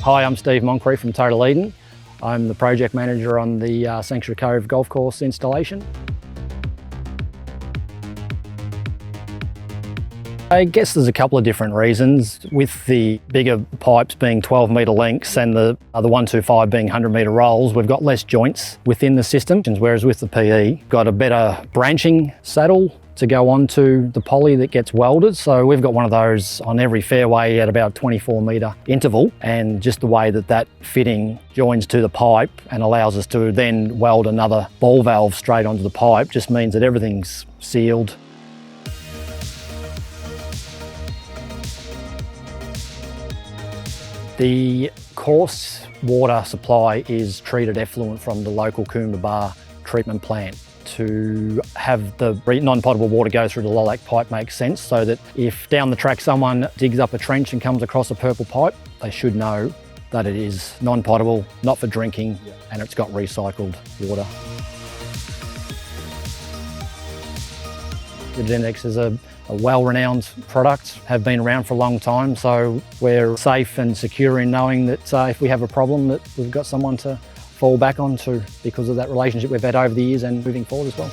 Hi, I'm Steve Moncrief from Total Eden. I'm the project manager on the Sanctuary Cove golf course installation. I guess there's a couple of different reasons. With the bigger pipes being 12-metre lengths and the 125 being 100-metre rolls, we've got less joints within the system, whereas with the PE, got a better branching saddle to go onto the poly that gets welded. So we've got one of those on every fairway at about 24-metre interval, and just the way that fitting joins to the pipe and allows us to then weld another ball valve straight onto the pipe just means that everything's sealed. The course water supply is treated effluent from the local Coomba Bar treatment plant. To have the non-potable water go through the Lolac pipe makes sense, so that if down the track someone digs up a trench and comes across a purple pipe, they should know that it is non-potable, not for drinking, and it's got recycled water. The Genex is a well-renowned product, have been around for a long time, so we're safe and secure in knowing that if we have a problem, that we've got someone to fall back onto because of that relationship we've had over the years and moving forward as well.